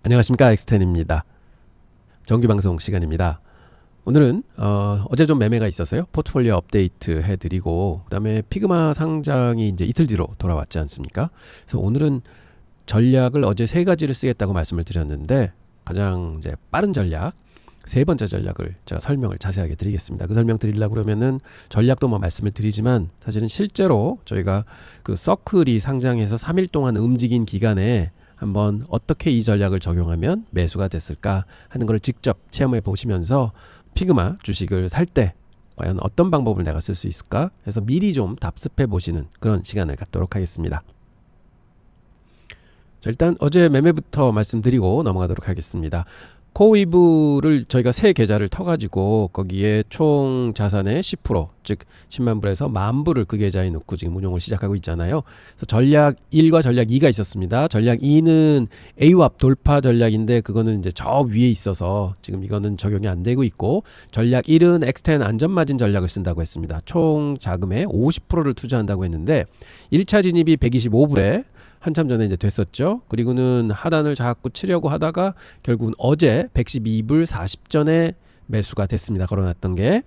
안녕하십니까, 엑스텐입니다. 정규방송 시간입니다. 오늘은 어제 좀 매매가 있었어요. 포트폴리오 업데이트 해드리고, 그 다음에 피그마 상장이 이제 이틀 뒤로 돌아왔지 않습니까? 그래서 오늘은 전략을 어제 세 가지를 쓰겠다고 말씀을 드렸는데, 가장 이제 빠른 전략, 세 번째 전략을 제가 설명을 자세하게 드리겠습니다. 그 설명 드리려고 그러면은 전략도 뭐 말씀을 드리지만, 사실은 실제로 저희가 그 서클이 상장해서 3일 동안 움직인 기간에 한번 어떻게 이 전략을 적용하면 매수가 됐을까 하는 걸 직접 체험해 보시면서 피그마 주식을 살 때 과연 어떤 방법을 내가 쓸 수 있을까 해서 미리 좀 답습해 보시는 그런 시간을 갖도록 하겠습니다. 자, 일단 어제 매매부터 말씀드리고 넘어가도록 하겠습니다. 코웨이브를 저희가 새 계좌를 터가지고 거기에 총 자산의 10%, 즉 10만 불에서 1만 불을 그 계좌에 넣고 지금 운용을 시작하고 있잖아요. 그래서 전략 1과 전략 2가 있었습니다. 전략 2는 AWAP 돌파 전략인데 그거는 이제 저 위에 있어서 지금 이거는 적용이 안 되고 있고, 전략 1은 엑스텐 안전마진 전략을 쓴다고 했습니다. 총 자금의 50%를 투자한다고 했는데 1차 진입이 125불에 한참 전에 이제 됐었죠. 그리고는 하단을 자꾸 치려고 하다가 결국은 어제 112불 40전에 매수가 됐습니다. 걸어놨던 게.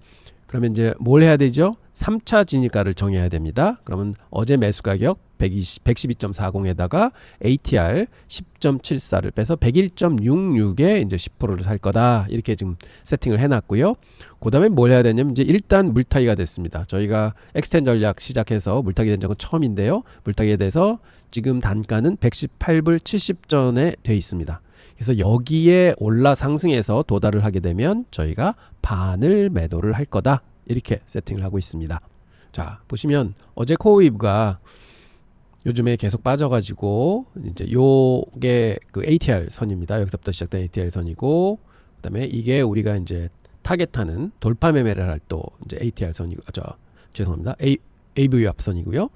그러면 이제 뭘 해야 되죠? 3차 진입가를 정해야 됩니다. 그러면 어제 매수 가격 112.40에다가 ATR 10.74를 빼서 101.66에 이제 10%를 살 거다. 이렇게 지금 세팅을 해놨고요. 그 다음에 뭘 해야 되냐면 이제 일단 물타기가 됐습니다. 저희가 엑스텐 전략 시작해서 물타기 된 적은 처음인데요. 물타기에 대해서 지금 단가는 118불 70전에 돼 있습니다. 그래서 여기에 올라 상승해서 도달을 하게 되면 저희가 반을 매도를 할 거다. 이렇게 세팅을 하고 있습니다. 자, 보시면 어제 코웨이브가 요즘에 계속 빠져가지고 이제 요게 그 ATR 선입니다. 여기서부터 시작된 ATR 선이고, 그다음에 이게 우리가 이제 타겟하는 돌파 매매를 할 또 이제 ATR 선이고, 죄송합니다. AV 앞선이고요.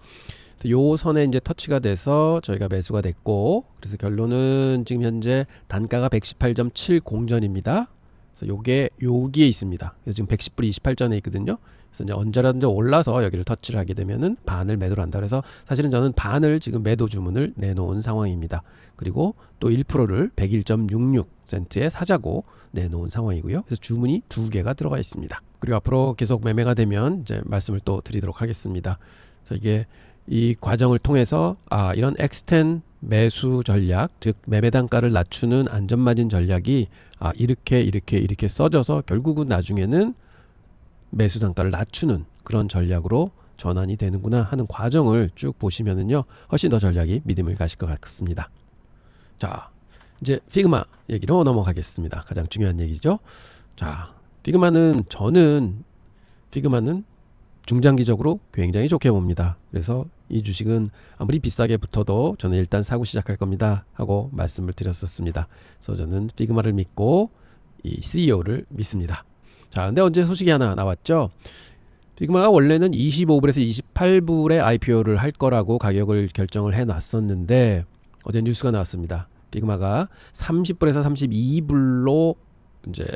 요 선에 이제 터치가 돼서 저희가 매수가 됐고, 그래서 결론은 지금 현재 단가가 118.70전입니다. 그래서 요게 여기에 있습니다. 그래서 지금 110불 28전에 있거든요. 그래서 이제 언제라든지 올라서 여기를 터치를 하게 되면은 반을 매도를 한다. 그래서 사실은 저는 반을 지금 매도 주문을 내놓은 상황입니다. 그리고 또 1%를 101.66센트에 사자고 내놓은 상황이고요. 그래서 주문이 2개가 들어가 있습니다. 그리고 앞으로 계속 매매가 되면 이제 말씀을 또 드리도록 하겠습니다. 그래서 이게 이 과정을 통해서 이런 엑스텐 매수 전략, 즉 매매 단가를 낮추는 안전마진 전략이 이렇게 써져서 결국은 나중에는 매수 단가를 낮추는 그런 전략으로 전환이 되는구나 하는 과정을 쭉 보시면은요, 훨씬 더 전략이 믿음을 가실 것 같습니다. 자, 이제 피그마 얘기로 넘어가겠습니다. 가장 중요한 얘기죠. 자, 저는 피그마는 중장기적으로 굉장히 좋게 봅니다. 그래서 이 주식은 아무리 비싸게 붙어도 저는 일단 사고 시작할 겁니다 하고 말씀을 드렸었습니다. 그래서 저는 피그마를 믿고 이 CEO를 믿습니다. 자, 근데 언제 소식이 하나 나왔죠? 피그마가 원래는 25불에서 28불에 IPO를 할 거라고 가격을 결정을 해놨었는데 어제 뉴스가 나왔습니다. 피그마가 30불에서 32불로 이제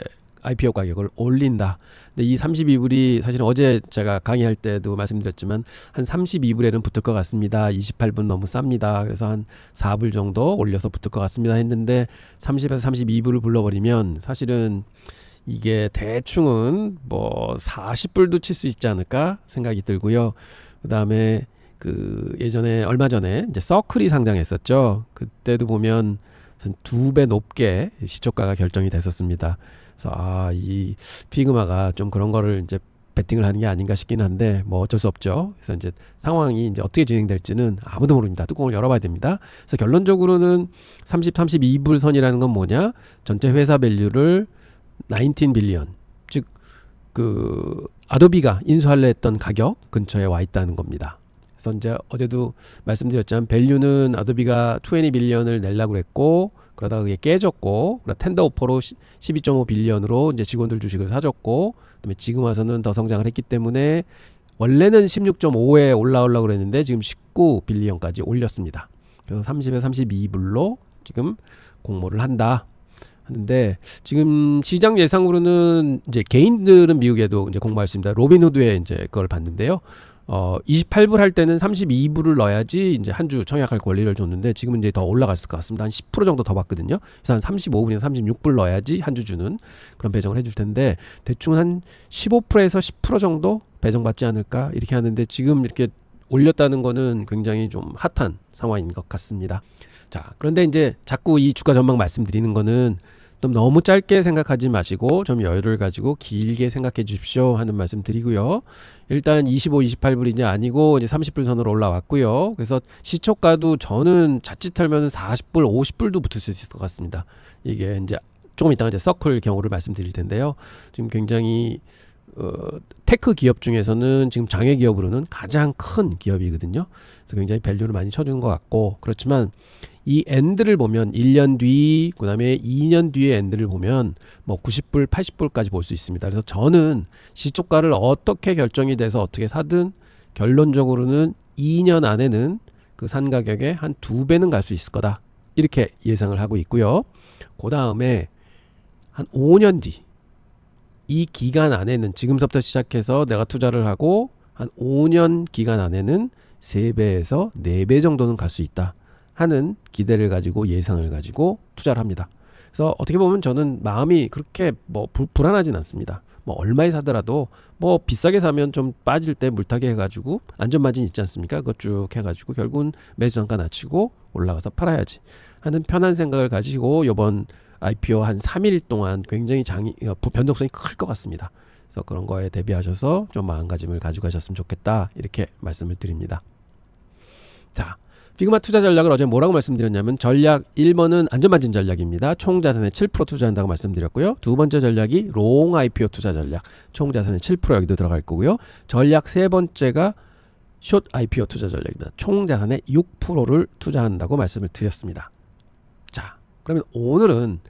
IPO 가격을 올린다. 근데 이 32불이 사실은 어제 제가 강의할 때도 말씀드렸지만 한 32불에는 붙을 것 같습니다. 28불 너무 쌉니다. 그래서 한 4불 정도 올려서 붙을 것 같습니다 했는데 30에서 32불을 불러버리면 사실은 이게 대충은 뭐 40불도 칠 수 있지 않을까 생각이 들고요. 그 다음에 그 예전에 얼마 전에 이제 서클이 상장했었죠. 그때도 보면 2배 높게 시초가가 결정이 됐었습니다. 그래서 이 피그마가 좀 그런 거를 이제 베팅을 하는 게 아닌가 싶긴 한데 뭐 어쩔 수 없죠. 그래서 이제 상황이 이제 어떻게 진행될지는 아무도 모릅니다. 뚜껑을 열어봐야 됩니다. 그래서 결론적으로는 32불 선이라는 건 뭐냐? 전체 회사 밸류를 19 빌리언, 즉 그 아도비가 인수하려 했던 가격 근처에 와 있다는 겁니다. 그래서 이제 어제도 말씀드렸지만 밸류는 아도비가 20 빌리언을 내려고 그랬고, 그러다가 그게 깨졌고, 텐더 오퍼로 12.5 빌리언으로 이제 직원들 주식을 사줬고, 그다음에 지금 와서는 더 성장을 했기 때문에 원래는 16.5에 올라오려고 그랬는데 지금 19 빌리언까지 올렸습니다. 그래서 30에 32불로 지금 공모를 한다. 하는데 지금 시장 예상으로는 이제 개인들은 미국에도 이제 공모했습니다. 로빈후드에 이제 그걸 봤는데요. 28불 할 때는 32불을 넣어야지 이제 한 주 청약할 권리를 줬는데 지금은 이제 더 올라갔을 것 같습니다. 한 10% 정도 더 받거든요. 그래서 한 35불이나 36불 넣어야지 한 주 주는 그런 배정을 해줄 텐데 대충 한 15%에서 10% 정도 배정받지 않을까 이렇게 하는데 지금 이렇게 올렸다는 거는 굉장히 좀 핫한 상황인 것 같습니다. 자, 그런데 이제 자꾸 이 주가 전망 말씀드리는 거는 좀 너무 짧게 생각하지 마시고 좀 여유를 가지고 길게 생각해 주십시오 하는 말씀 드리고요. 일단 25, 28불이 아니고 이제 30불 선으로 올라왔고요. 그래서 시초가도 저는 자칫하면 40불, 50불도 붙을 수 있을 것 같습니다. 이게 이제 조금 이따가 이제 서클 경우를 말씀드릴 텐데요. 지금 굉장히 테크 기업 중에서는 지금 장외 기업으로는 가장 큰 기업이거든요. 그래서 굉장히 밸류를 많이 쳐주는 것 같고 그렇지만 이 엔드를 보면 1년 뒤, 그 다음에 2년 뒤의 엔드를 보면 뭐 90불, 80불까지 볼 수 있습니다. 그래서 저는 시초가를 어떻게 결정이 돼서 어떻게 사든 결론적으로는 2년 안에는 그 산 가격의 한 2배는 갈 수 있을 거다. 이렇게 예상을 하고 있고요. 그 다음에 한 5년 뒤, 이 기간 안에는 지금부터 시작해서 내가 투자를 하고 한 5년 기간 안에는 3배에서 4배 정도는 갈 수 있다. 하는 기대를 가지고 예상을 가지고 투자를 합니다. 그래서 어떻게 보면 저는 마음이 그렇게 뭐 불안하진 않습니다. 뭐 얼마에 사더라도 뭐 비싸게 사면 좀 빠질 때 물타기 해가지고 안전마진 있지 않습니까? 그거 쭉 해가지고 결국은 매수 단가 낮추고 올라가서 팔아야지 하는 편한 생각을 가지고 이번 IPO 한 3일 동안 굉장히 변동성이 클 것 같습니다. 그래서 그런 거에 대비하셔서 좀 마음가짐을 가지고 가셨으면 좋겠다 이렇게 말씀을 드립니다. 자, 피그마 투자 전략을 어제 뭐라고 말씀드렸냐면 전략 1번은 안전마진 전략입니다. 총 자산의 7% 투자한다고 말씀드렸고요. 두 번째 전략이 롱 IPO 투자 전략. 총 자산의 7% 여기도 들어갈 거고요. 전략 세 번째가 숏 IPO 투자 전략입니다. 총 자산의 6%를 투자한다고 말씀을 드렸습니다. 자, 그러면 오늘은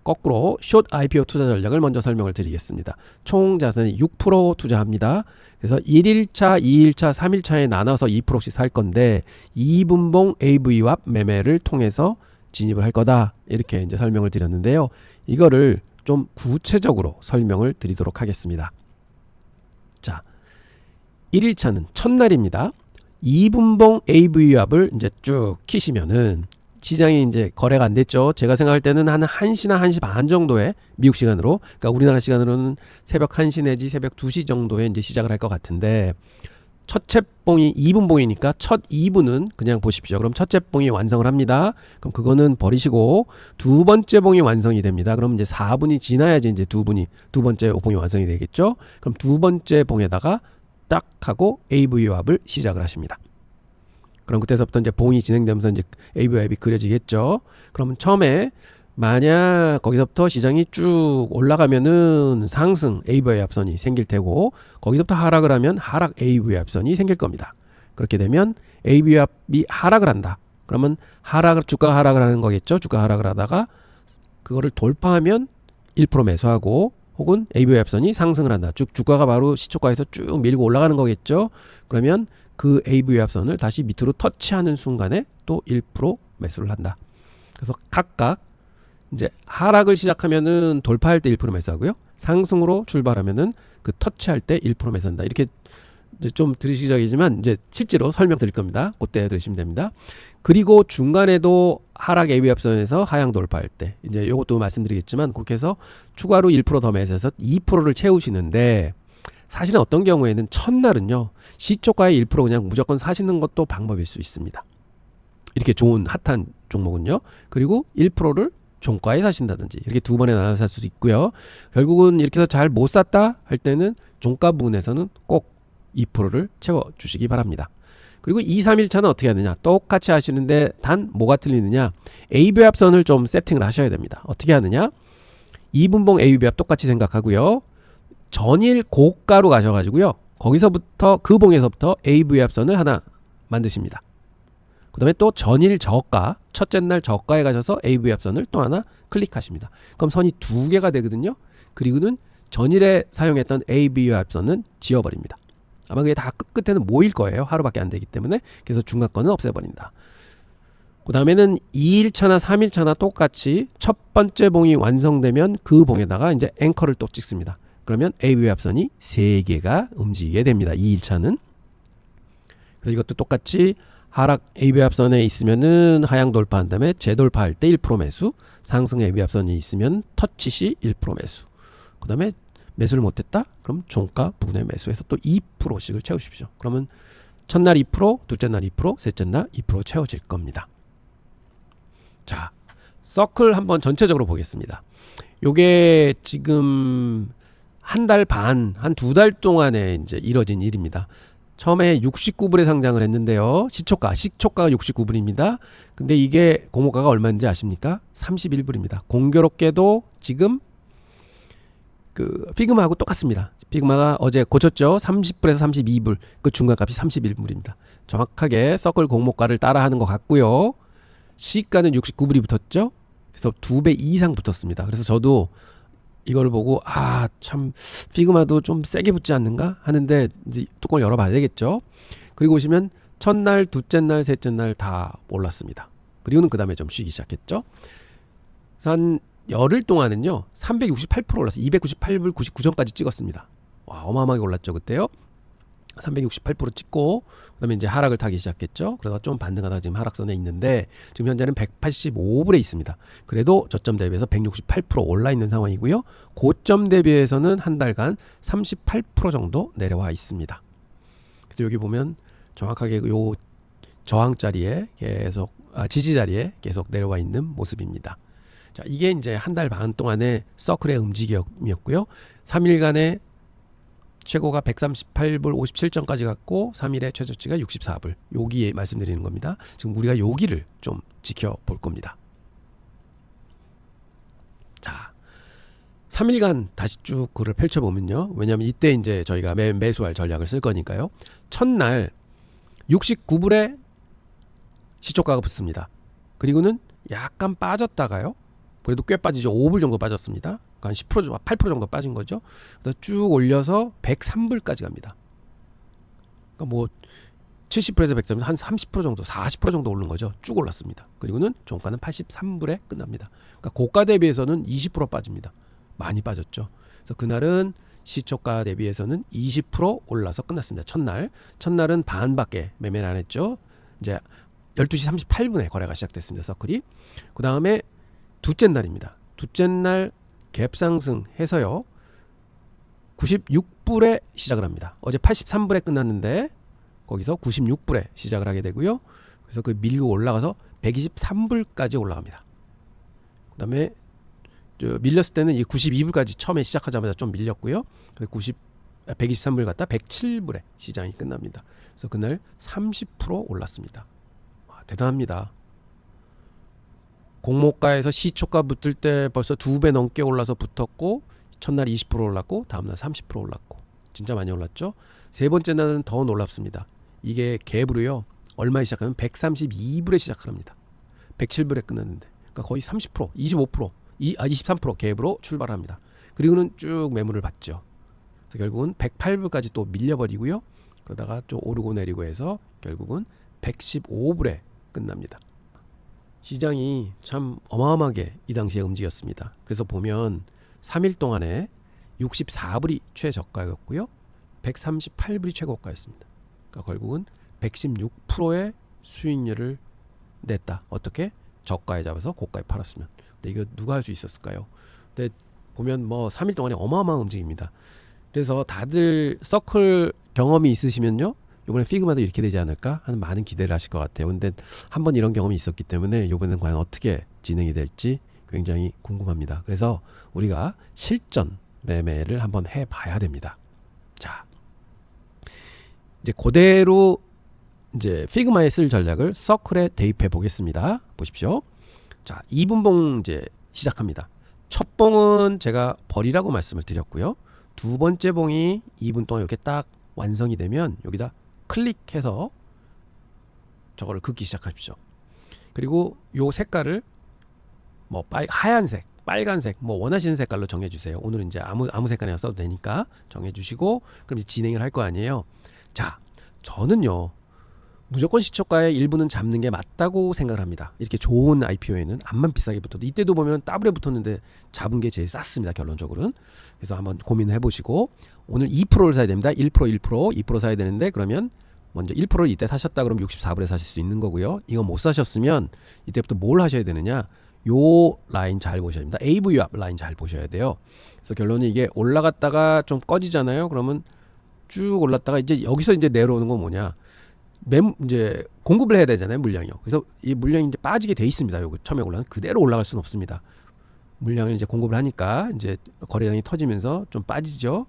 거꾸로 숏 IPO 투자 전략을 먼저 설명을 드리겠습니다. 총 자산의 6% 투자합니다. 그래서 1일차, 2일차, 3일차에 나눠서 2%씩 살 건데 2분봉 AVWAP 매매를 통해서 진입을 할 거다. 이렇게 이제 설명을 드렸는데요. 이거를 좀 구체적으로 설명을 드리도록 하겠습니다. 자, 1일차는 첫날입니다. 2분봉 AVWAP을 이제 쭉 키시면은 시장이 이제 거래가 안 됐죠. 제가 생각할 때는 한 1시나 1시 반 정도에 미국 시간으로, 그러니까 우리나라 시간으로는 새벽 1시 내지 새벽 2시 정도에 이제 시작을 할 것 같은데 첫째 봉이 2분봉이니까 첫 2분은 그냥 보십시오. 그럼 첫째 봉이 완성을 합니다. 그럼 그거는 버리시고 두 번째 봉이 완성이 됩니다. 그럼 이제 4분이 지나야지 이제 두 번째 봉이 완성이 되겠죠. 그럼 두 번째 봉에다가 딱 하고 AVWAP을 시작을 하십니다. 그럼 그때서부터 이제 봉이 진행되면서 이제 AVWAP이 그려지겠죠. 그러면 처음에 만약 거기서부터 시장이 쭉 올라가면은 상승 AVWAP선이 생길 테고 거기서부터 하락을 하면 하락 AVWAP선이 생길 겁니다. 그렇게 되면 AVWAP이 하락을 한다. 그러면 주가가 하락을 하는 거겠죠. 주가 하락을 하다가 그거를 돌파하면 1% 매수하고 혹은 AVWAP선이 상승을 한다. 주가가 바로 시초가에서 쭉 밀고 올라가는 거겠죠. 그러면 그 AVWAP선을 다시 밑으로 터치하는 순간에 또 1% 매수를 한다. 그래서 각각 이제 하락을 시작하면은 돌파할 때 1% 매수하고요. 상승으로 출발하면은 그 터치할 때 1% 매수한다. 이렇게 좀 들으시기적이지만 이제 실제로 설명드릴 겁니다. 그때 들으시면 됩니다. 그리고 중간에도 하락 AVWAP선에서 하향 돌파할 때 이제 이것도 말씀드리겠지만 그렇게 해서 추가로 1% 더 매수해서 2%를 채우시는데 사실은 어떤 경우에는 첫날은요 시초가의 1% 그냥 무조건 사시는 것도 방법일 수 있습니다. 이렇게 좋은 핫한 종목은요. 그리고 1%를 종가에 사신다든지 이렇게 두 번에 나눠서 살 수도 있고요. 결국은 이렇게 해서 잘 못 샀다 할 때는 종가 부분에서는 꼭 2%를 채워주시기 바랍니다. 그리고 2, 3일차는 어떻게 하느냐. 똑같이 하시는데 단 뭐가 틀리느냐. AVWAP선을 좀 세팅을 하셔야 됩니다. 어떻게 하느냐. 2분봉 AVWAP 똑같이 생각하고요. 전일 고가로 가셔가지고요. 거기서부터 그 봉에서부터 AVWAP선을 하나 만드십니다. 그 다음에 또 전일 저가, 첫째 날 저가에 가셔서 AVWAP선을 또 하나 클릭하십니다. 그럼 선이 두 개가 되거든요. 그리고는 전일에 사용했던 AVWAP선은 지워버립니다. 아마 그게 다 끝에는 모일 거예요. 하루밖에 안 되기 때문에. 그래서 중간 거는 없애버린다. 그 다음에는 2일차나 3일차나 똑같이 첫 번째 봉이 완성되면 그 봉에다가 이제 앵커를 또 찍습니다. 그러면 AVWAP선이 3개가 움직이게 됩니다. 2일차는. 그래서 이것도 똑같이 하락 AB합선에 있으면은 하향 돌파한 다음에 재돌파할 때 1% 매수, 상승 AB합선이 있으면 터치 시 1% 매수. 그 다음에 매수를 못했다? 그럼 종가 부분의 매수해서 또 2%씩을 채우십시오. 그러면 첫날 2%, 둘째 날 2%, 셋째 날 2% 채워질 겁니다. 자, 서클 한번 전체적으로 보겠습니다. 요게 지금 한 달 반, 한 두 달 동안에 이제 이뤄진 일입니다. 처음에 69불에 상장을 했는데요. 시초가가 69불입니다. 근데 이게 공모가가 얼마인지 아십니까? 31불입니다. 공교롭게도 지금 그 피그마하고 똑같습니다. 피그마가 어제 고쳤죠. 30불에서 32불. 그 중간값이 31불입니다. 정확하게 서클 공모가를 따라하는 것 같고요. 시가는 69불이 붙었죠. 그래서 2배 이상 붙었습니다. 그래서 저도 이걸 보고 참 피그마도 좀 세게 붙지 않는가 하는데 이제 뚜껑을 열어봐야 되겠죠. 그리고 보시면 첫날, 둘째 날, 셋째 날 다 올랐습니다. 그리고는 그 다음에 좀 쉬기 시작했죠. 그래서 한 열흘 동안은요 368% 올랐어요. 298불 99전까지 찍었습니다. 와, 어마어마하게 올랐죠 그때요. 368% 찍고 그다음에 이제 하락을 타기 시작했죠. 그러다가 좀 반등하다가 지금 하락선에 있는데 지금 현재는 185불에 있습니다. 그래도 저점 대비해서 168% 올라 있는 상황이고요. 고점 대비해서는 한 달간 38% 정도 내려와 있습니다. 그래서 여기 보면 정확하게 요 저항 자리에 계속 지지 자리에 계속 내려와 있는 모습입니다. 자, 이게 이제 한 달 반 동안의 서클의 움직임이었고요. 3일간의 최고가 138불 57전까지 갔고 3일의 최저치가 64불. 여기에 말씀드리는 겁니다. 지금 우리가 여기를 좀 지켜볼 겁니다. 자, 3일간 다시 쭉 그를 펼쳐보면요. 왜냐하면 이때 이제 저희가 매수할 전략을 쓸 거니까요. 첫날 69불에 시초가가 붙습니다. 그리고는 약간 빠졌다가요. 그래도 꽤 빠지죠. 5불 정도 빠졌습니다. 한 10%, 8% 정도 빠진 거죠. 그래서 쭉 올려서 103불까지 갑니다. 그러니까 뭐 70불에서 103불 한 30% 정도, 40% 정도 오른 거죠. 쭉 올랐습니다. 그리고는 종가는 83불에 끝납니다. 그러니까 고가 대비해서는 20% 빠집니다. 많이 빠졌죠. 그래서 그날은 시초가 대비해서는 20% 올라서 끝났습니다. 첫날은 반밖에 매매를 안 했죠. 이제 12시 38분에 거래가 시작됐습니다. 서클이. 그 다음에 둘째 날입니다. 둘째 날 갭 상승해서요 96불에 시작을 합니다. 어제 83불에 끝났는데 거기서 96불에 시작을 하게 되고요. 그래서 그 밀고 올라가서 123불까지 올라갑니다. 그 다음에 밀렸을 때는 이 92불까지 처음에 시작하자마자 좀 밀렸고요. 123불 갔다 107불에 시장이 끝납니다. 그래서 그날 30% 올랐습니다. 와, 대단합니다. 공모가에서 시초가 붙을 때 벌써 2배 넘게 올라서 붙었고 첫날 20% 올랐고 다음날 30% 올랐고 진짜 많이 올랐죠. 세 번째 날은 더 놀랍습니다. 이게 갭으로요 얼마에 시작하면 132불에 시작을 합니다. 107불에 끝났는데 그러니까 거의 30% 25% 23% 갭으로 출발합니다. 그리고는 쭉 매물을 받죠. 그래서 결국은 108불까지 또 밀려버리고요. 그러다가 좀 오르고 내리고 해서 결국은 115불에 끝납니다. 시장이 참 어마어마하게 이 당시에 움직였습니다. 그래서 보면 3일 동안에 64불이 최저가였고요. 138불이 최고가였습니다. 그러니까 결국은 116%의 수익률을 냈다. 어떻게? 저가에 잡아서 고가에 팔았으면. 근데 이거 누가 할 수 있었을까요? 근데 보면 뭐 3일 동안에 어마어마한 움직임입니다. 그래서 다들 서클 경험이 있으시면요. 이번에 피그마도 이렇게 되지 않을까 하는 많은 기대를 하실 것 같아요. 근데 한번 이런 경험이 있었기 때문에 이번에는 과연 어떻게 진행이 될지 굉장히 궁금합니다. 그래서 우리가 실전 매매를 한번 해봐야 됩니다. 자, 이제 그대로 이제 피그마에 쓸 전략을 서클에 대입해 보겠습니다. 보십시오. 자, 2분봉 이제 시작합니다. 첫 봉은 제가 버리라고 말씀을 드렸고요. 두 번째 봉이 2분 동안 이렇게 딱 완성이 되면 여기다 클릭해서 저거를 긋기 시작하십시오. 그리고 요 색깔을 뭐 하얀색, 빨간색 뭐 원하시는 색깔로 정해주세요. 오늘은 이제 아무 색깔이나 써도 되니까 정해주시고 그럼 이제 진행을 할 거 아니에요. 자, 저는요 무조건 시초가의 일부는 잡는 게 맞다고 생각을 합니다. 이렇게 좋은 IPO에는 암만 비싸게 붙어도 이때도 보면 더블에 붙었는데 잡은 게 제일 쌌습니다. 결론적으로는. 그래서 한번 고민을 해보시고 오늘 2%를 사야 됩니다. 1% 2% 사야 되는데 그러면 먼저 1%를 이때 사셨다 그러면 64불에 사실 수 있는 거고요. 이거 못 사셨으면 이때부터 뭘 하셔야 되느냐? 요 라인 잘 보셔야 됩니다. AV 앞 라인 잘 보셔야 돼요. 그래서 결론은 이게 올라갔다가 좀 꺼지잖아요. 그러면 쭉 올랐다가 이제 여기서 이제 내려오는 건 뭐냐? 이제 공급을 해야 되잖아요, 물량이요. 그래서 이 물량이 이제 빠지게 돼 있습니다. 요거 처음에 올라간 그대로 올라갈 수는 없습니다. 물량을 이제 공급을 하니까 이제 거래량이 터지면서 좀 빠지죠.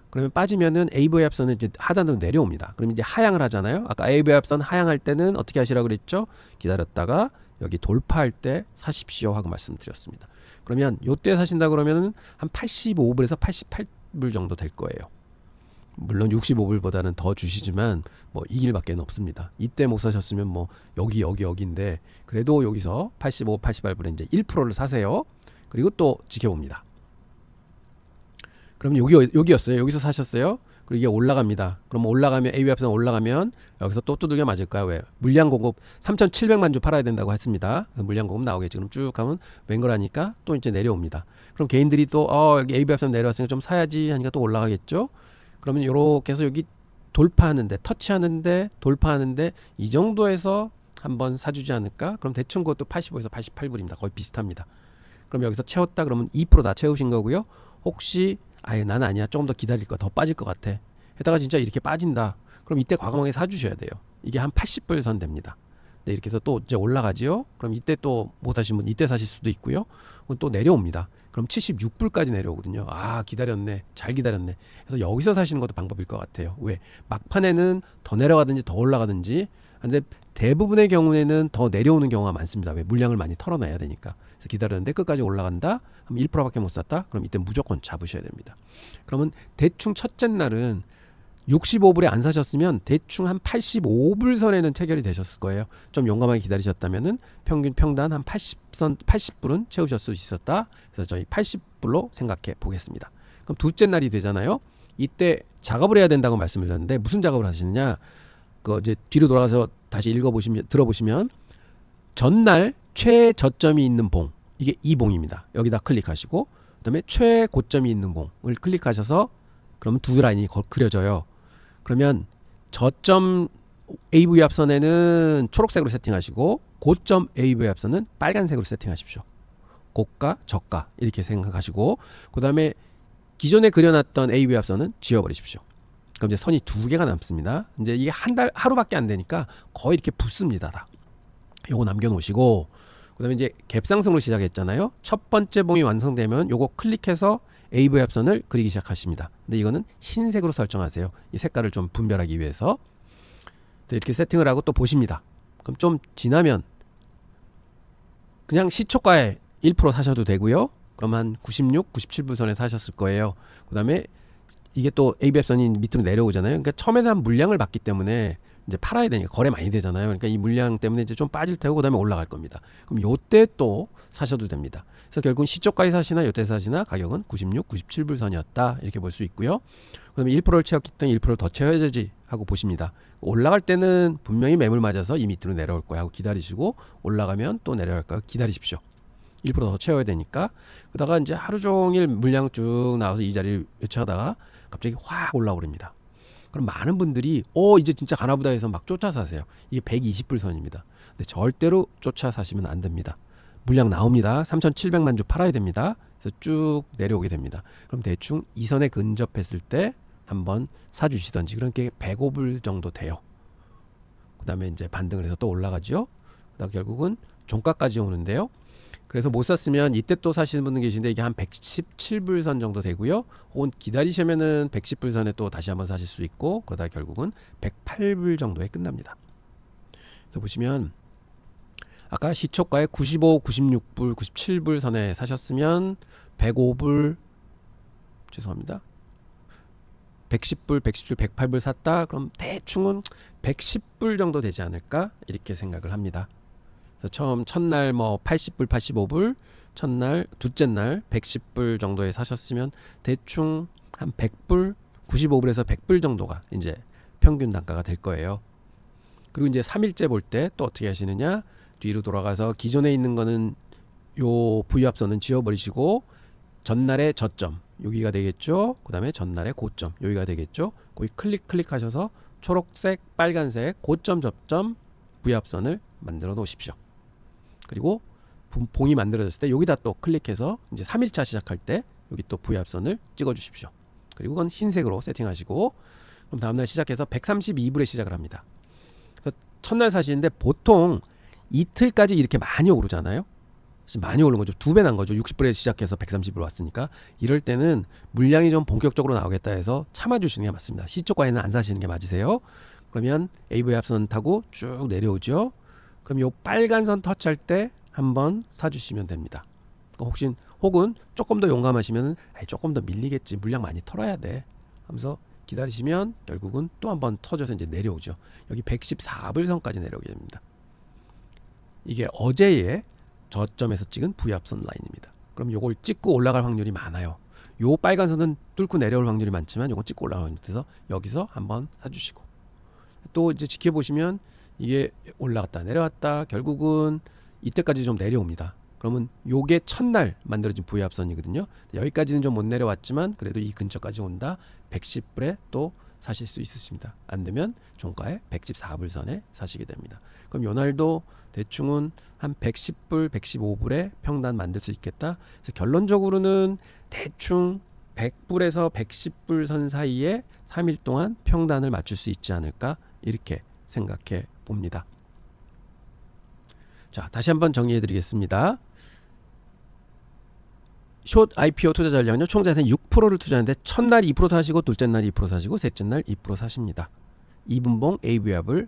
그러면 빠지면은 AV 합선은 이제 하단으로 내려옵니다. 그럼 이제 하향을 하잖아요. 아까 AV 합선 하향할 때는 어떻게 하시라고 그랬죠? 기다렸다가 여기 돌파할 때 사십시오 하고 말씀드렸습니다. 그러면 요때 사신다 그러면은 한 85불에서 88불 정도 될 거예요. 물론 65불보다는 더 주시지만 뭐 이 길밖에 없습니다. 이때 못 사셨으면 뭐 여기인데 그래도 여기서 85, 88불에 이제 1%를 사세요. 그리고 또 지켜봅니다. 그럼 여기였어요. 여기서 사셨어요. 그리고 이게 올라갑니다. 그럼 올라가면 AV 합선 올라가면 여기서 또 두들겨 맞을까요? 왜? 물량 공급 3,700만 주 팔아야 된다고 했습니다. 물량 공급 나오겠지. 그럼 쭉 가면 웬걸하니까 또 이제 내려옵니다. 그럼 개인들이 또 여기 AV 합선 내려왔으니까 좀 사야지 하니까 또 올라가겠죠. 그러면 요렇게 해서 여기 돌파하는데 돌파하는데 이 정도에서 한번 사주지 않을까? 그럼 대충 그것도 85에서 88불입니다. 거의 비슷합니다. 그럼 여기서 채웠다 그러면 2%다 채우신 거고요. 혹시 아예 난 아니야 조금 더 기다릴 거야 더 빠질 것 같아 했다가 진짜 이렇게 빠진다 그럼 이때 과감하게 사주셔야 돼요. 이게 한 80불 선 됩니다. 네, 이렇게 해서 또 이제 올라가지요. 그럼 이때 또 못 사신 분 이때 사실 수도 있고요. 또 내려옵니다. 그럼 76불까지 내려오거든요. 기다렸네 잘 기다렸네. 그래서 여기서 사시는 것도 방법일 것 같아요. 왜? 막판에는 더 내려가든지 더 올라가든지 근데 대부분의 경우에는 더 내려오는 경우가 많습니다. 왜? 물량을 많이 털어놔야 되니까. 그래서 기다렸는데 끝까지 올라간다. 그럼 1%밖에 못 샀다. 그럼 이때 무조건 잡으셔야 됩니다. 그러면 대충 첫째 날은 65불에 안 사셨으면 대충 한 85불 선에는 체결이 되셨을 거예요. 좀 용감하게 기다리셨다면은 평균 평단 한 80불은 채우실 수 있었다. 그래서 저희 80불로 생각해 보겠습니다. 그럼 둘째 날이 되잖아요. 이때 작업을 해야 된다고 말씀을 드렸는데 무슨 작업을 하시느냐? 그 이제 뒤로 돌아가서 다시 들어보시면 전날 최저점이 있는 봉 이게 이 봉입니다. 여기다 클릭하시고 그다음에 최고점이 있는 봉을 클릭하셔서 그러면 두 라인이 그려져요. 그러면 저점 AV 합선에는 초록색으로 세팅하시고 고점 AV 합선은 빨간색으로 세팅하십시오. 고가, 저가 이렇게 생각하시고 그다음에 기존에 그려놨던 AV 합선은 지워버리십시오. 그럼 이제 선이 두 개가 남습니다. 이제 이게 하루밖에 안 되니까 거의 이렇게 붙습니다. 다. 요거 남겨놓으시고 그다음에 이제 갭상승으로 시작했잖아요. 첫 번째 봉이 완성되면 요거 클릭해서 AV 합선을 그리기 시작하십니다. 근데 이거는 흰색으로 설정하세요. 이 색깔을 좀 분별하기 위해서. 이렇게 세팅을 하고 또 보십니다. 그럼 좀 지나면 그냥 시초가에 1% 사셔도 되고요. 그럼 한 96, 97불 선에 사셨을 거예요. 그다음에 이게 또 AV 합선이 밑으로 내려오잖아요. 그러니까 처음에 대한 물량을 받기 때문에 이제 팔아야 되니까 거래 많이 되잖아요. 그러니까 이 물량 때문에 이제 좀 빠질 테고 그다음에 올라갈 겁니다. 그럼 요때 또 사셔도 됩니다. 그래서 결국은 시초가에 사시나 요때 사시나 가격은 96, 97불 선이었다 이렇게 볼 수 있고요. 그다음에 1%를 채웠기 때문에 1%를 더 채워야지 하고 보십니다. 올라갈 때는 분명히 매물 맞아서 이 밑으로 내려올 거야 하고 기다리시고 올라가면 또 내려갈 거야 기다리십시오. 1%더 채워야 되니까. 그러다가 이제 하루 종일 물량 쭉 나와서 이 자리를 외쳐다가 갑자기 확 올라오릅니다. 그럼 많은 분들이 이제 진짜 가나보다 해서 막 쫓아 사세요. 이게 120불 선입니다. 근데 절대로 쫓아 사시면 안 됩니다. 물량 나옵니다. 3,700만 주 팔아야 됩니다. 그래서 쭉 내려오게 됩니다. 그럼 대충 이 선에 근접했을 때 한번 사주시던지 그런 게 105불 정도 돼요. 그 다음에 이제 반등을 해서 또 올라가죠. 그다음 결국은 종가까지 오는데요. 그래서 못 샀으면 이때 또 사시는 분들 계신데 이게 한 117불 선 정도 되고요. 혹은 기다리시면은 110불 선에 또 다시 한번 사실 수 있고 그러다 결국은 108불 정도에 끝납니다. 그래서 보시면 아까 시초가에 95, 96불, 97불 선에 사셨으면 105불 죄송합니다. 110불, 117불, 108불 샀다. 그럼 대충은 110불 정도 되지 않을까? 이렇게 생각을 합니다. 그래서 처음 첫날 뭐 80불, 85불, 첫날, 둘째 날 110불 정도에 사셨으면 대충 한 100불, 95불에서 100불 정도가 이제 평균 단가가 될 거예요. 그리고 이제 3일째 볼 때 또 어떻게 하시느냐? 뒤로 돌아가서 기존에 있는 거는 요 V합선은 지워버리시고 전날의 저점 여기가 되겠죠. 그 다음에 전날의 고점 여기가 되겠죠. 거기 클릭하셔서 초록색, 빨간색 고점 접점 V합선을 만들어 놓으십시오. 그리고 봉이 만들어졌을 때 여기다 또 클릭해서 이제 3일차 시작할 때 여기 또 V합선을 찍어 주십시오. 그리고 그건 흰색으로 세팅하시고, 그럼 다음날 시작해서 132불에 시작을 합니다. 그래서 첫날 사시는데 보통 이틀까지 이렇게 많이 오르잖아요. 많이 오른 거죠. 2배 난 거죠. 60불에 시작해서 130불 왔으니까. 이럴 때는 물량이 좀 본격적으로 나오겠다 해서 참아주시는 게 맞습니다. C쪽과에는 안 사시는 게 맞으세요. 그러면 AV 합선 타고 쭉 내려오죠. 그럼 요 빨간 선 터치할 때 한번 사주시면 됩니다. 혹은 조금 더 용감하시면 조금 더 밀리겠지, 물량 많이 털어야 돼 하면서 기다리시면 결국은 또 한번 터져서 이제 내려오죠. 여기 114불 선까지 내려오게 됩니다. 이게 어제의 저점에서 찍은 V합선 라인입니다. 그럼 요걸 찍고 올라갈 확률이 많아요. 요 빨간 선은 뚫고 내려올 확률이 많지만 요건 찍고 올라갈 확률이 있어서 여기서 한번 사주시고, 또 이제 지켜보시면 이게 올라갔다 내려왔다 결국은 이때까지 좀 내려옵니다. 그러면 요게 첫날 만들어진 V합선이거든요. 여기까지는 좀 못 내려왔지만 그래도 이 근처까지 온다. 110불에 또 사실 수 있으십니다. 안 되면 종가에 114불 선에 사시게 됩니다. 그럼 요 날도 대충은 한 110불, 115불에 평단 만들 수 있겠다. 그래서 결론적으로는 대충 100불에서 110불 선 사이에 3일 동안 평단을 맞출 수 있지 않을까, 이렇게 생각해 봅니다. 자, 다시 한번 정리해 드리겠습니다. 숏 IPO 투자 전략은요, 총 자산 6%를 투자하는데 첫날 2% 사시고, 둘째 날 2% 사시고, 셋째 날 2% 사십니다. 2분봉 AV합을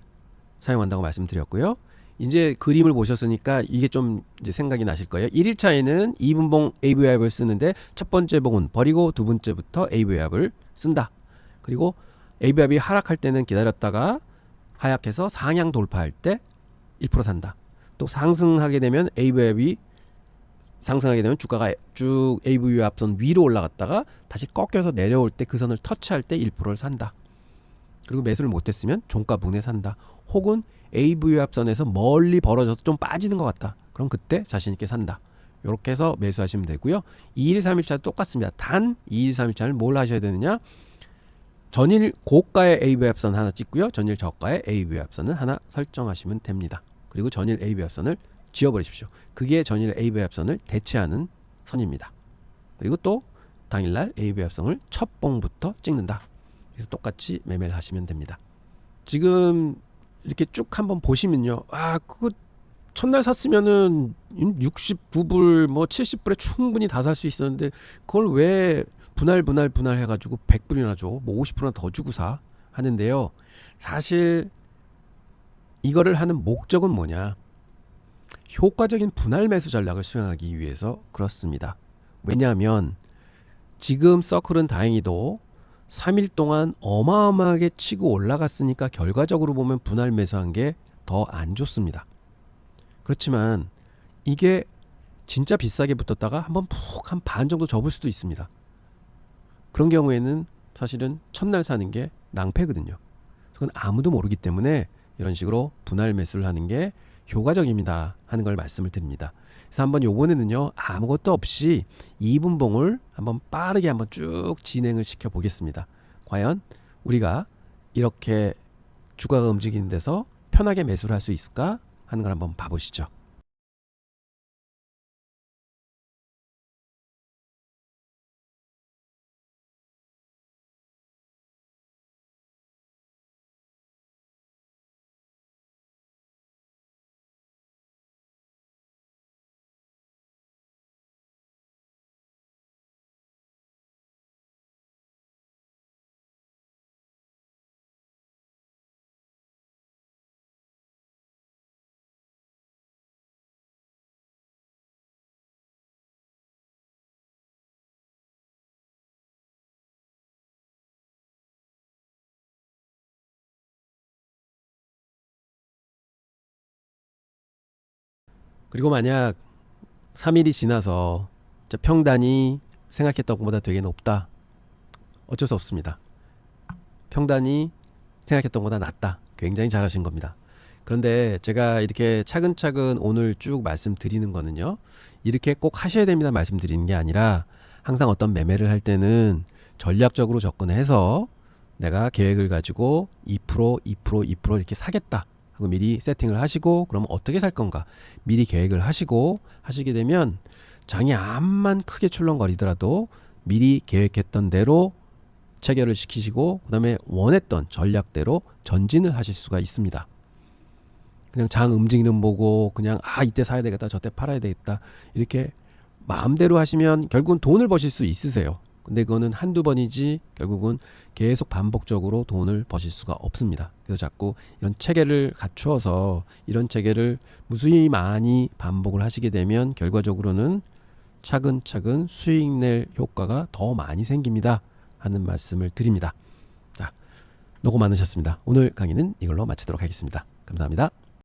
사용한다고 말씀드렸고요. 이제 그림을 보셨으니까 이게 좀 이제 생각이 나실 거예요. 1일차에는 2분봉 AV합을 쓰는데 첫 번째 봉은 버리고 두 번째부터 AV합을 쓴다. 그리고 AV합이 하락할 때는 기다렸다가 하락해서 상향 돌파할 때 1% 산다. 또 상승하게 되면 AV합이 상승하게 되면 주가가 쭉 AV합선 위로 올라갔다가 다시 꺾여서 내려올 때 그 선을 터치할 때 1%를 산다. 그리고 매수를 못했으면 종가 분에 산다. 혹은 AV합선에서 멀리 벌어져서 좀 빠지는 것 같다. 그럼 그때 자신있게 산다. 이렇게 해서 매수하시면 되고요. 2일, 3일차도 똑같습니다. 단 2일, 3일차는 뭘 하셔야 되느냐? 전일 고가의 AV합선 하나 찍고요. 전일 저가의 AV합선은 하나 설정하시면 됩니다. 그리고 전일 AV합선을 지워버리십시오. 그게 전일 AV합선을 대체하는 선입니다. 그리고 또 당일날 AV합선을 첫 봉부터 찍는다. 그래서 똑같이 매매를 하시면 됩니다. 지금 이렇게 쭉 한번 보시면요, 그거 첫날 샀으면은 69불 뭐 70불에 충분히 다 살 수 있었는데 그걸 왜 분할 해가지고 100불이나 줘, 뭐 50%나 더 주고 사 하는데요. 사실 이거를 하는 목적은 뭐냐? 효과적인 분할 매수 전략을 수행하기 위해서 그렇습니다. 왜냐하면 지금 서클은 다행히도 3일 동안 어마어마하게 치고 올라갔으니까 결과적으로 보면 분할 매수한 게 더 안 좋습니다. 그렇지만 이게 진짜 비싸게 붙었다가 한번 푹 한 반 정도 접을 수도 있습니다. 그런 경우에는 사실은 첫날 사는 게 낭패거든요. 그건 아무도 모르기 때문에 이런 식으로 분할 매수를 하는 게 효과적입니다 하는 걸 말씀을 드립니다. 그래서 한번 요번에는요, 아무것도 없이 2분봉을 한번 빠르게 한번 쭉 진행을 시켜 보겠습니다. 과연 우리가 이렇게 주가가 움직이는 데서 편하게 매수를 할 수 있을까 하는 걸 한번 봐보시죠. 그리고 만약 3일이 지나서 평단이 생각했던 것보다 되게 높다. 어쩔 수 없습니다. 평단이 생각했던 것보다 낮다. 굉장히 잘하신 겁니다. 그런데 제가 이렇게 차근차근 오늘 쭉 말씀드리는 거는요, 이렇게 꼭 하셔야 됩니다 말씀드리는 게 아니라, 항상 어떤 매매를 할 때는 전략적으로 접근해서 내가 계획을 가지고 2%, 2%, 2% 이렇게 사겠다 하고 미리 세팅을 하시고, 그럼 어떻게 살 건가 미리 계획을 하시고 하시게 되면 장이 암만 크게 출렁거리더라도 미리 계획했던 대로 체결을 시키시고, 그 다음에 원했던 전략대로 전진을 하실 수가 있습니다. 그냥 장 움직이는 보고 그냥 이때 사야 되겠다, 저때 팔아야 되겠다 이렇게 마음대로 하시면 결국은 돈을 버실 수 있으세요. 근데 그거는 한두 번이지 결국은 계속 반복적으로 돈을 버실 수가 없습니다. 그래서 자꾸 이런 체계를 갖추어서 이런 체계를 무수히 많이 반복을 하시게 되면 결과적으로는 차근차근 수익 낼 효과가 더 많이 생깁니다 하는 말씀을 드립니다. 자, 노고 많으셨습니다. 오늘 강의는 이걸로 마치도록 하겠습니다. 감사합니다.